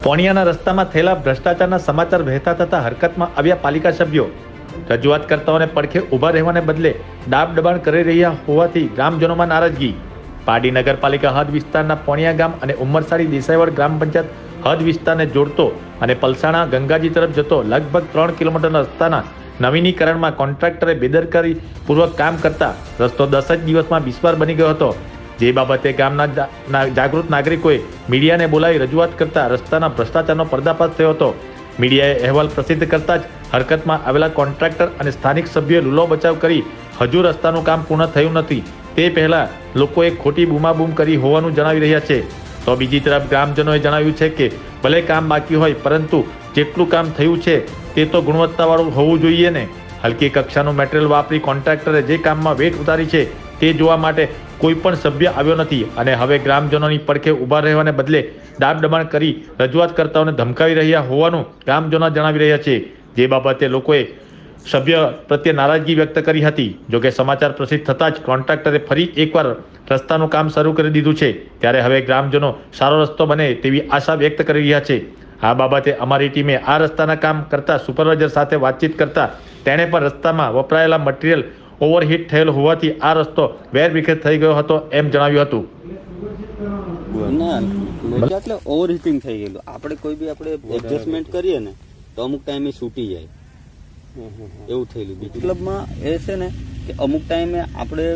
પોણિયાના રસ્તામાં થયેલા ભ્રષ્ટાચારના સમાચાર વહેતા થતા હરકતમાં આવ્યા પાલિકા સભ્યો રજૂઆતકર્તાઓને પડખે ઊભા રહેવાને બદલે દાબ દબાણ કરી રહ્યા હોવાથી ગ્રામજનોમાં નારાજગી। પાડી નગરપાલિકા હદ વિસ્તારના પોણિયા ગામ અને ઉમરસાડી દેસાઈવાડ ગ્રામ પંચાયત હદ વિસ્તારને જોડતો અને પલસાણા ગંગાજી તરફ જતો લગભગ 3 કિલોમીટરના રસ્તાના નવીનીકરણમાં કોન્ટ્રાક્ટરે બેદરકારી પૂર્વક કામ કરતા રસ્તો 10 જ દિવસમાં બિસ્માર બની ગયો હતો। જે બાબતે ગામના જાગૃત નાગરિકોએ મીડિયાને બોલાવી રજૂઆત કરતા રસ્તાના ભ્રષ્ટાચારનો પર્દાફાશ થયો હતો। મીડિયાએ અહેવાલ પ્રસિદ્ધ કરતા જ હરકતમાં આવેલા કોન્ટ્રાક્ટર અને સ્થાનિક સભ્યોએ લૂલો બચાવ કરી હજુ રસ્તાનું કામ પૂર્ણ થયું નથી તે પહેલા લોકોએ ખોટી બૂમાબૂમ કરી હોવાનું જણાવી રહ્યા છે। તો બીજી તરફ ગ્રામજનોએ જણાવ્યું છે કે ભલે કામ બાકી હોય પરંતુ જેટલું કામ થયું છે તે તો ગુણવત્તાવાળું હોવું જોઈએ ને। હલકી કક્ષાનું મટીરિયલ વાપરી કોન્ટ્રાક્ટરે જે કામમાં વેટ ઉતારી છે તે જોવા માટે કોઈ પણ સભ્ય આવ્યો નથી અને હવે ગ્રામજનોની પડખે ઊભા રહેવાને બદલે દાબ દબાણ કરી રજૂઆતકર્તાઓને ધમકાવી રહ્યા હોવાનું ગ્રામજનો જણાવી રહ્યા છે। જે બાબતે લોકોએ સભ્ય પ્રત્યે નારાજગી વ્યક્ત કરી હતી। જોકે સમાચાર પ્રસિદ્ધ થતાં જ કોન્ટ્રાક્ટરે ફરી એકવાર રસ્તાનું કામ શરૂ કરી દીધું છે ત્યારે હવે ગ્રામજનો સારો રસ્તો બને તેવી આશા વ્યક્ત કરી રહ્યા છે। આ બાબતે અમારી ટીમે આ રસ્તાના કામ કરતા સુપરવાઇઝર સાથે વાતચીત કરતા તેણે પણ રસ્તામાં વપરાયેલા મટીરિયલ ઓવરહીટ થયેલ હોવાથી આ રસ્તો વેરવિખેર થઈ ગયો હતો એમ જણાવ્યું હતું। ના એટલે ઓવરહીટિંગ થઈ ગયેલું, આપણે કોઈ બી આપણે એડજસ્ટમેન્ટ કરીએ ને તો અમુક ટાઈમે છૂટી જાય એવું થયેલું। મતલબમાં એ છે ને કે અમુક ટાઈમે આપણે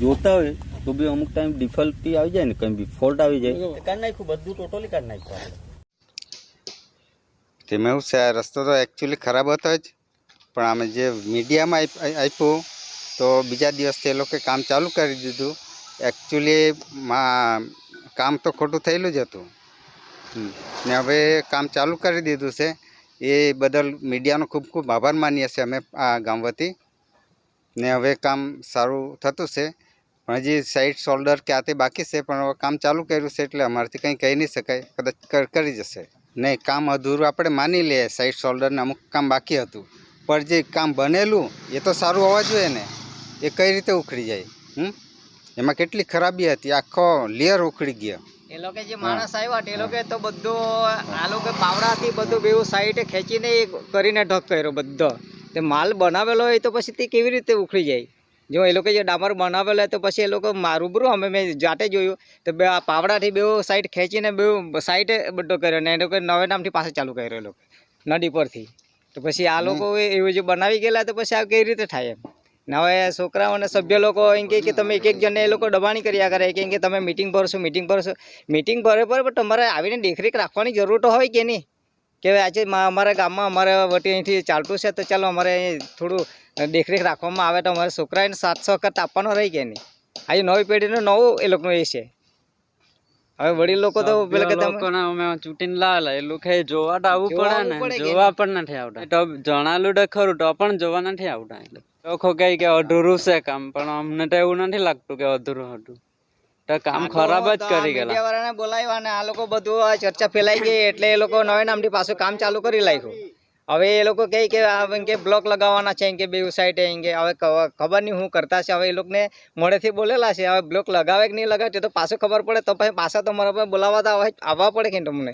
જોતા હોય તો બી અમુક ટાઈમ ડિફોલ્ટી આવી જાય ને, કંઈ બી ફોલ્ટ આવી જાય, કાઢી નાખ્યું, બધું ટોટલી કાઢી નાખ્યું। તેમાં એવું છે, આ રસ્તો તો એકચ્યુઅલી ખરાબ હતો જ, પણ અમે જે મીડિયામાં આપ્યું તો બીજા દિવસથી એ લોકોએ કામ ચાલુ કરી દીધું। એકચ્યુઅલી કામ તો ખોટું થયેલું જ હતું ને હવે કામ ચાલુ કરી દીધું છે, એ બદલ મીડિયાનો ખૂબ ખૂબ આભાર માનીએ છીએ અમે આ ગામ વતી। ને હવે કામ સારું થતું છે, પણ હજી સાઈડ શોલ્ડર કે આ તે બાકી છે, પણ હવે કામ ચાલુ કર્યું છે એટલે અમારાથી કંઈ કહી નહીં શકાય, કદાચ કરી જશે। નહીં, કામ અધૂરું આપણે માની લઈએ, સાઈડ શોલ્ડરને અમુક કામ બાકી હતું, પણ જે કામ બનેલું એ તો સારું હોવા જોઈએ ને, એ કઈ રીતે ઉખડી જાય? એમાં કેટલી ખરાબી હતી, આખો લેયર ઉખડી ગયો। એ લોકો જે માણસ આવ્યા એ લોકો તો બધું આ લોકો પાવડાથી બધું બેવું સાઈડે ખેંચીને કરીને ઢક કર્યો બધો। તે માલ બનાવેલો હોય તો પછી તે કેવી રીતે ઉખડી જાય? જો એ લોકો જે ડામર બનાવેલો હોય તો પછી એ લોકો રૂબરૂ અમે મેં જાતે જોયું તો બે આ પાવડાથી બેવું સાઈડ ખેંચીને બેવું સાઈડે બધો કર્યો ને એ લોકો નવે નામથી પાસે ચાલુ કર્યો એ લોકો નદી પરથી। તો પછી આ લોકો એવું જે બનાવી ગયેલા તો પછી આ કેવી રીતે થાય એમ? ને હવે છોકરાઓ અને સભ્ય લોકો એમ કે તમે એક જણને એ લોકો દબાણી કર્યા કરે કે તમે મિટિંગ ભરશો મિટિંગ ભરે પણ તમારે આવીને દેખરેખ રાખવાની જરૂર તો હોય કે નહીં? કે આજે અમારા ગામમાં અમારે વટી અહીંથી ચાલતું છે તો ચાલો અમારે થોડું દેખરેખ રાખવામાં આવે તો અમારે છોકરાને 700 આપવાનો રહી કે નહીં? આજે નવી પેઢીનું નવું એ લોકોનું એ છે। હવે વડીલ લોકો તો પેલા કે અમે ચૂંટીને લાવેલા એ લોકો જોવા તો આવવું પડે ને, જોવા પણ નથી આવતા। તો જણાલું તો ખરું તો પણ જોવા નથી આવતા। એટલે લોકો કહે કે અધૂરું છે કામ, પણ અમને તો એવું નથી લાગતું કે અધૂરું હતું, તો કામ ખરાબ જ કરી ગયેલા। મીડિયાવાળાને બોલાવ્યા અને આ લોકો બધું ચર્ચા ફેલાઈ ગઈ એટલે એ લોકો નવે નામથી પાછું કામ ચાલુ કરી નાખ્યું। હવે એ લોકો કહે કે બ્લોક લગાવવાના છે કે બે સાઈડે કે હવે ખબર નહીં શું કરતા છે। હવે એ લોકોને મોડેથી બોલેલા છે, હવે બ્લોક લગાવે કે નહીં લગાવે તો પાછું ખબર પડે તો પછી પાછા તો મારા પાસે બોલાવવા આવવા પડે કે તમને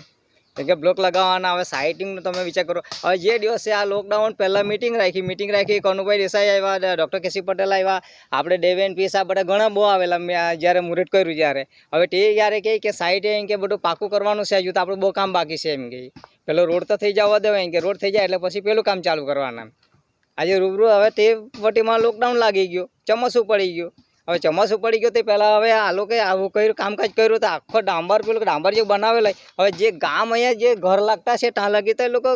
કે બ્લોક લગાવવાના। હવે સાઇટિંગનો તમે વિચાર કરો, હવે જે દિવસે આ લોકડાઉન પહેલાં મિટિંગ રાખી કનુભાઈ દેસાઈ આવ્યા, ડૉક્ટર કેસી પટેલ આવ્યા, આપણે દેવેન પીસા બધા ઘણા બહુ આવેલા જ્યારે મુહૂર્ત કર્યું જ્યારે। હવે તે જ્યારે કહે કે સાઈડે એમ કે બધું પાકું કરવાનું છે, હજુ તો આપણું બહુ કામ બાકી છે એમ કે પેલો રોડ તો થઈ જવા દેવાય એમ કે રોડ થઈ જાય એટલે પછી પેલું કામ ચાલુ કરવાના। આજે રૂબરૂ હવે તે વટીમાં લોકડાઉન લાગી ગયો, ચોમાસું પડી ગયું। હવે ચોમાસું પડી ગયું તે પહેલાં હવે આ લોકોએ આવું કર્યું કામકાજ કર્યું તો આખો ડાંબર પેલું ડાંબર જે બનાવેલો હવે જે ગામ અહીંયા જે ઘર લાગતા છે ત્યાં લગી તો એ લોકો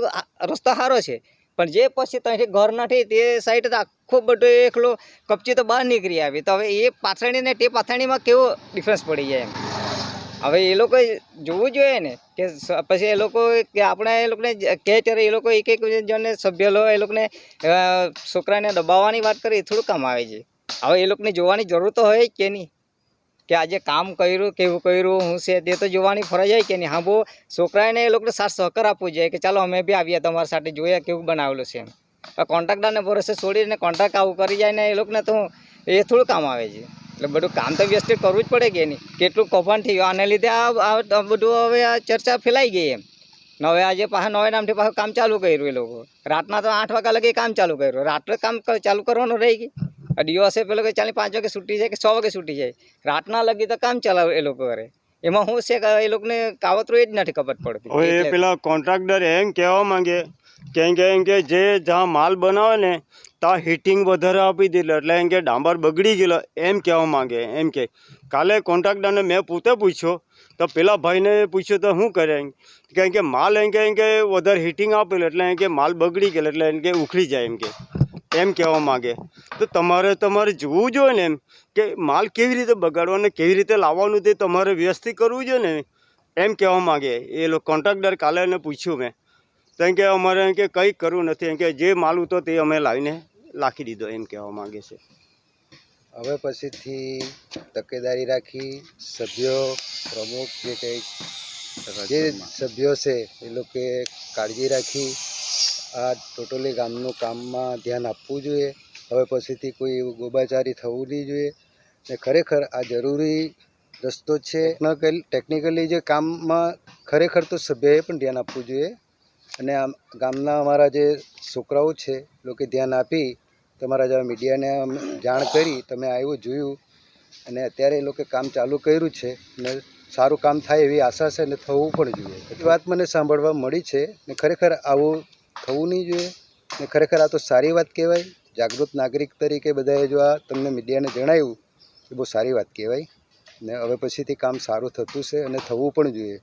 રસ્તો સારો છે, પણ જે પછી ત્યાંથી ઘર નથી તે સાઈડ તો આખો બધો એકલો કપચી તો બહાર નીકળી આવી। તો હવે એ પાથરણી ને તે પાથરણીમાં કેવો ડિફરન્સ પડી જાય એમ? હવે એ લોકો જોવું જોઈએ ને કે પછી એ લોકો કે આપણે એ લોકોને કહે ત્યારે એ લોકો એક જણને સભ્ય લો એ લોકોને છોકરાને દબાવવાની વાત કરી, થોડું કામ આવે છે। હવે એ લોકોને જોવાની જરૂર તો હોય કે નહીં કે આજે કામ કર્યું કેવું કર્યું હું છે તે તો જોવાની ફરજ હોય કે નહીં? હા, બહુ છોકરાને એ લોકોને સાથ સહકાર આપવું જોઈએ કે ચાલો અમે બી આવીએ તમારી સાથે જોઈએ કેવું બનાવેલું છે એમ। કોન્ટ્રાક્ટરને ભરોસે છોડીને કોન્ટ્રાક્ટ આવું કરી જાય ને એ લોકોને તો એ થોડું કામ આવે છે। એટલે બધું કામ તો વ્યવસ્થિત કરવું જ પડે કે નહીં. કેટલું કૌભાંડ થયું આને લીધે આ બધું હવે આ ચર્ચા ફેલાઈ ગઈ એમ. ને હવે આજે પાછા નવે નામથી પાછું કામ ચાલુ કર્યું એ લોકો. રાતના તો 8 વાગ્યા લગી કામ ચાલુ કર્યું. રાત્રે કામ ચાલુ કરવાનું રહી ગઈ. દિવસે પેલો કે ચાલી 5 વાગે છૂટી જાય કે 6 વાગે છૂટી જાય. રાતના લગી તો કામ ચલાવે એ લોકો કરે. એમાં શું છે કે એ લોકોને કાવતરું એ જ નથી ખબર પડતી. હવે એ પેલા કોન્ટ્રાક્ટર એમ કહેવા માંગે કે જે જ્યાં માલ બનાવે ને ત્યાં હીટિંગ વધારે આપી દીધું એટલે એમ કે ડાંબર બગડી ગયેલો એમ કહેવા માંગે. એમ કે કાલે કોન્ટ્રાક્ટરને મેં પોતે પૂછ્યો તો પેલા ભાઈને પૂછ્યું તો શું કરે કારણ કે માલ એમ કે વધારે હીટિંગ આપેલું એટલે એમ કે માલ બગડી ગયેલો એટલે એમ કે ઉખડી જાય એમ કહેવા માંગે. તો તમારે જોવું જોઈએ ને એમ કે માલ કેવી રીતે બગાડવાનો કેવી રીતે લાવવાનું તે તમારે વ્યવસ્થિત કરવું જોઈએ ને એમ કહેવા માંગે. એ લોકો કોન્ટ્રાક્ટર કાલે એને પૂછ્યું મેં તો એમ કે અમારે એમ કે કંઈ કરવું નથી એમ કે જે માલ હતો તે અમે લાવીને લાખી દીધો એમ કહેવા માંગે છે. હવે પછીથી તકેદારી રાખી સભ્યો પ્રમુખ જે કંઈક જે સભ્યો છે એ લોકોએ કાળજી રાખી આ ટોટલી ગામનું કામમાં ધ્યાન આપવું જોઈએ. હવે પછીથી કોઈ એવું ગોબાચારી થવું નહીં જોઈએ ને ખરેખર આ જરૂરી રસ્તો છે. ટેકનિકલી જે કામમાં ખરેખર તો સભ્યએ પણ ધ્યાન આપવું જોઈએ અને આ ગામના અમારા જે છોકરાઓ છે લોકો ધ્યાન આપી તમારા જેવા મીડિયાને જાણ કરી તમે આવ્યું જોયું અને અત્યારે એ લોકો કામ ચાલુ કર્યું છે અને સારું કામ થાય એવી આશા છે અને થવું પણ જોઈએ. એ વાત મને સાંભળવા મળી છે ને ખરેખર આવું થવું નહીં જોઈએ ને ખરેખર આ તો સારી વાત કહેવાય. જાગૃત નાગરિક તરીકે બધાએ જો આ તમને મીડિયાને જણાવ્યું એ બહુ સારી વાત કહેવાય ને હવે પછીથી કામ સારું થતું છે અને થવું પણ જોઈએ.